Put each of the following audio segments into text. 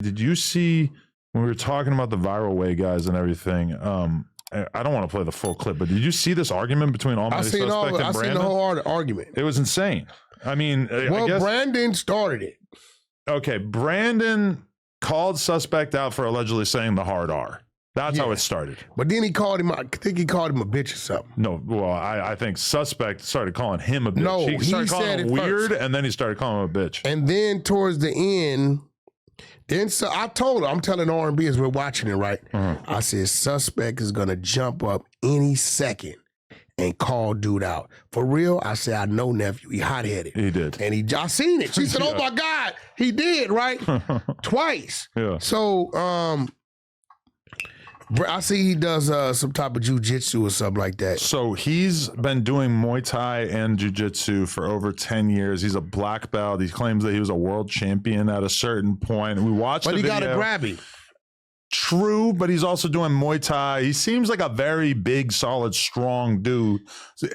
Did you see when we were talking about the viral way guys and everything? I don't want to play the full clip, but did you see this argument between Almighty Suspect and Brandon? I seen the whole argument. It was insane. I mean, well, I guess, Brandon started it. Okay, Brandon called Suspect out for allegedly saying the hard R. That's how it started. But then he called him, I think he called him a bitch or something. No, well, I think Suspect started calling him a bitch. No, he started calling him weird, first. And then he started calling him a bitch. And then towards the end, so I told her, I'm telling R&B as we're watching it, right? I said, Suspect is going to jump up any second and call dude out. For real, I said, I know, nephew. He hot-headed. He did. And I seen it. She said, oh, my God. He did, right? Twice. Yeah. So, I see he does some type of jujitsu or something like that. So he's been doing Muay Thai and jiu-jitsu for over 10 years. He's a black belt. He claims that he was a world champion at a certain point. We watched the video. But he got a grabby. True, but he's also doing Muay Thai. He seems like a very big, solid, strong dude. So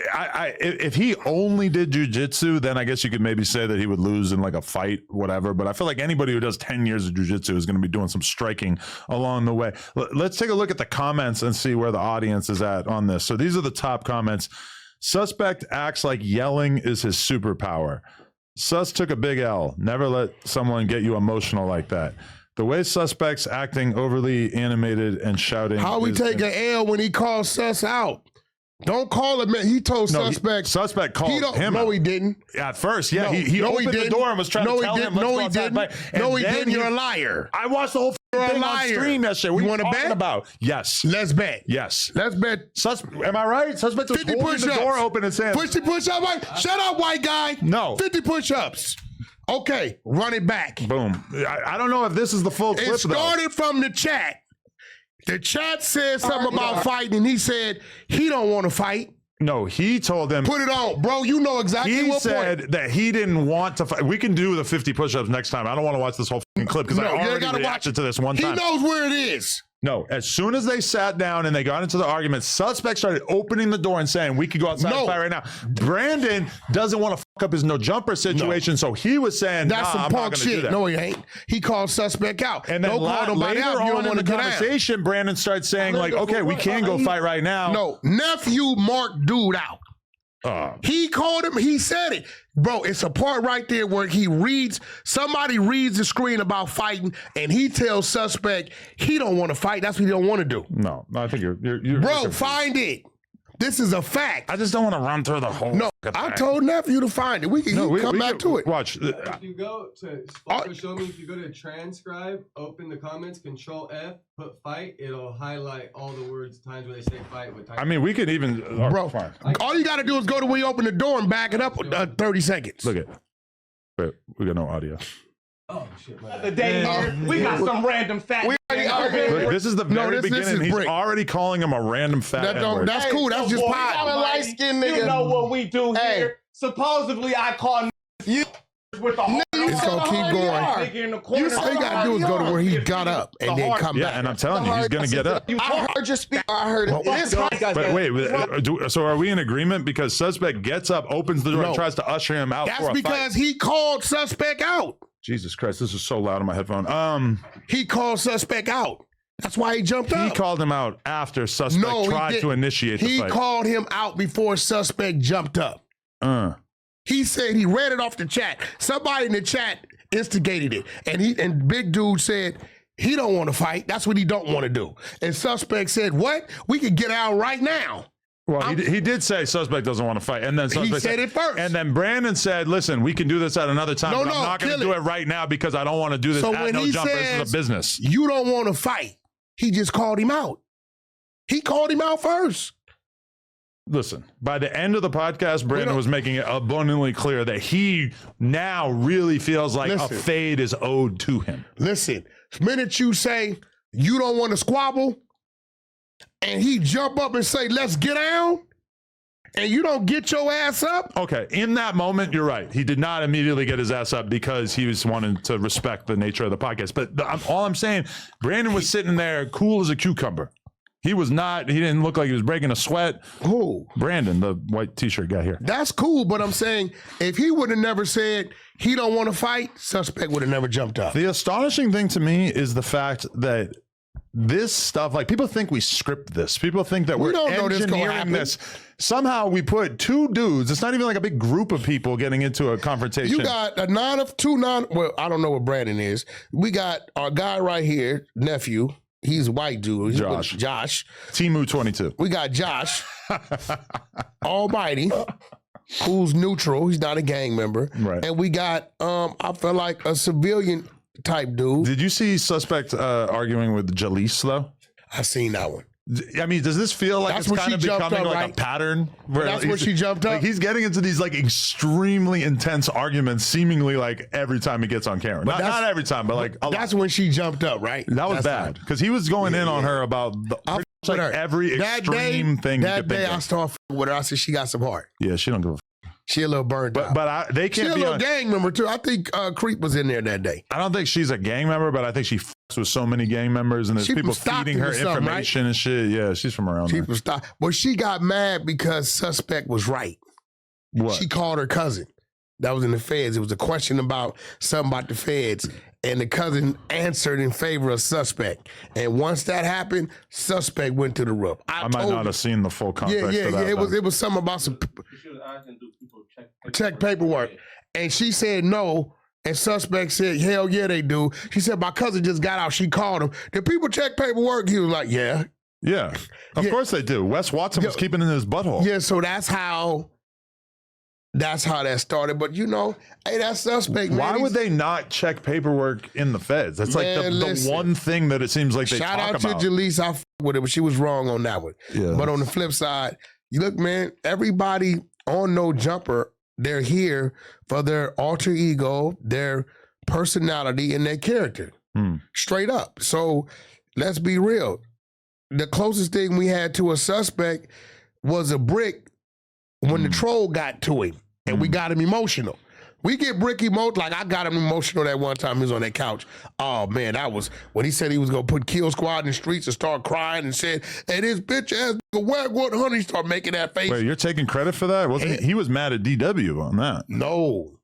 if he only did jiu-jitsu, then I guess you could maybe say that he would lose in like a fight, whatever. But I feel like anybody who does 10 years of jiu-jitsu is going to be doing some striking along the way. Let's take a look at the comments and see where the audience is at on this. So these are the top comments. Suspect acts like yelling is his superpower. Sus took a big L. Never let someone get you emotional like that. The way Suspect's acting overly animated and shouting. How we take an L when he calls Sus out? Don't call him. He told Suspect. Suspect called him out. No, he didn't. At first, yeah. He opened the door and was trying to tell him, no, he didn't. No, he didn't. You're a liar. I watched the whole thing on stream yesterday. What you want to bet about? Yes. Let's bet. Yes. Let's bet. Am I right? Suspect was holding the door open and saying, 50 push-ups. Shut up, white guy. No. 50 push-ups. Okay, run it back. Boom. I don't know if this is the full clip, It started from the chat. The chat said something about fighting, and he said he don't want to fight. No, he told them. Put it on, bro. You know exactly what point. He said that he didn't want to fight. We can do the 50 push-ups next time. I don't want to watch this whole clip because I already reacted to this one time. He knows where it is. No, as soon as they sat down and they got into the argument, Suspect started opening the door and saying, we could go outside and fight right now. Brandon doesn't want to fuck up his no jumper situation, so he was saying, that's some punk shit. No, he ain't. He called Suspect out. And then later on in the conversation, Brandon started saying, like, okay, we can go fight right now. No, nephew marked dude out. He called him, he said it. Bro, it's a part right there where somebody reads the screen about fighting and he tells Suspect he don't want to fight. That's what he don't want to do. No, I think you're Bro, find it. This is a fact. I just don't want to run through the whole I told nephew to find it. We can come back to it. Watch. If you go to show me, if you go to transcribe, open the comments, Control F, put fight, it'll highlight all the words, times where they say fight. With I mean, we could even. Bro, all you got to do is go to where you open the door and back it up 30 seconds. Look at Wait, we got no audio. Oh, shit. The day we got some random fat. Look, this is the very beginning. He's already calling him a random fat N-word. That's cool. That's just pie. I'm a light-skinned nigga. You know what we do here. Supposedly, I call you with the it's gonna keep going. All you gotta do is go to where he got up and then come back. Yeah, and I'm telling you, he's gonna get up. I heard your speech. I heard it. But wait, so are we in agreement? Because Suspect gets up, opens the door, and tries to usher him out. That's because he called Suspect out. Jesus Christ, this is so loud on my headphone. He called Suspect out. That's why he jumped up. He called him out after Suspect tried to initiate the fight. He called him out before Suspect jumped up. He said he read it off the chat. Somebody in the chat instigated it. And big dude said he don't want to fight. That's what he don't want to do. And Suspect said, what? We could get out right now. Well, he did say Suspect doesn't want to fight. And then Suspect he said it first. And then Brandon said, listen, we can do this at another time, but I'm not going to do it right now because I don't want to do this at no jumper. This is a business. You don't want to fight. He just called him out. He called him out first. Listen, by the end of the podcast, Brandon was making it abundantly clear that he now really feels like a fade is owed to him. Listen, the minute you say you don't want to squabble, and he jump up and say, let's get down, and you don't get your ass up. Okay, in that moment, you're right. He did not immediately get his ass up because he was wanting to respect the nature of the podcast. But all I'm saying, Brandon was sitting there cool as a cucumber. He was not. He didn't look like he was breaking a sweat. Who? Brandon, the white T-shirt guy here. That's cool, but I'm saying if he would have never said he don't want to fight, suspect would have never jumped up. The astonishing thing to me is the fact that this stuff, like people think we script this. People think that we're don't know this gonna engineering happen. this. Somehow we put two dudes. It's not even like a big group of people getting into a confrontation. You got a well, I don't know what Brandon is. We got our guy right here, nephew. He's a white dude. Josh. Timu 22. We got Josh, Almighty, who's neutral. He's not a gang member. Right. And we got, I feel like a civilian type dude. Did you see suspect arguing with Jalise though? I've seen that one. I mean, does this feel like That's it's where kind she of jumped becoming up, like right? a pattern? That's where she jumped up? Like he's getting into these like extremely intense arguments, seemingly like every time he gets on camera. Not every time, but like a That's lot. when she jumped up, right? That was bad because he was going in on her about pretty much like every extreme thing. That day I started with her. I said she got some heart. Yeah, she don't give a. She a little burned out. But they She can't a be little on. gang member too. I think Creep was in there that day. I don't think she's a gang member, but I think she fucks with so many gang members, and there's She people from Stockton feeding her or something, information and shit. Yeah, she's from around there. Well, she got mad because suspect was right. What? She called her cousin. That was in the feds. It was a question about something about the feds. And the cousin answered in favor of suspect. And once that happened, suspect went to the roof. I might not have seen the full context of that. It was something about some check paperwork. And she said no. And suspect said, hell yeah, they do. She said, my cousin just got out. She called him. Did people check paperwork? He was like, yeah. Yeah, of course they do. Wes Watson was keeping it in his butthole. Yeah, so that's how that started. But you know, hey, that suspect. Why would they not check paperwork in the feds? That's like the one thing that it seems like they shout talk out to about. Jalise, I with it, but she was wrong on that one. Yeah. But on the flip side, you look, man, everybody on No Jumper, they're here for their alter ego, their personality, and their character. Straight up. So let's be real. The closest thing we had to a suspect was a brick when the troll got to him and we got him emotional. We get Brick emotional. Like I got him emotional that one time he was on that couch. Oh man, that was when he said he was gonna put Kill Squad in the streets and start crying and said, "Hey, this bitch ass Wack 100." He started making that face. Wait, you're taking credit for that? Wasn't he was mad at DW on that? No,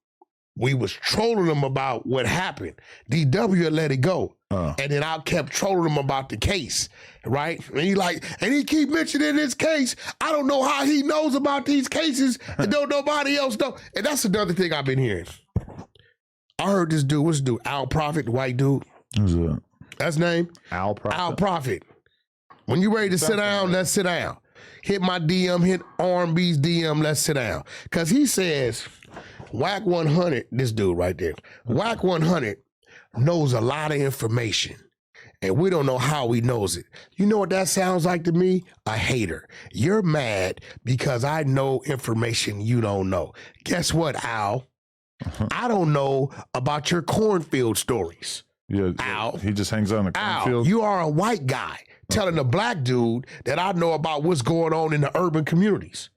we was trolling him about what happened. DW let it go. And then I kept trolling him about the case, right? And he keep mentioning this case. I don't know how he knows about these cases and don't nobody else know. And that's another thing I've been hearing. I heard this dude, what's this dude? Al Prophet, the white dude. Who's that? That's his name? Al Prophet. Al Prophet. When you ready to sit down, let's sit down. Hit my DM, hit R&B's DM, let's sit down. Because he says, Wack 100, this dude right there, Wack 100 knows a lot of information, and we don't know how he knows it. You know what that sounds like to me? A hater. You're mad because I know information you don't know. Guess what, Al? I don't know about your cornfield stories. Yeah, Al. He just hangs out in the cornfield. Al, you are a white guy telling a black dude that I know about what's going on in the urban communities.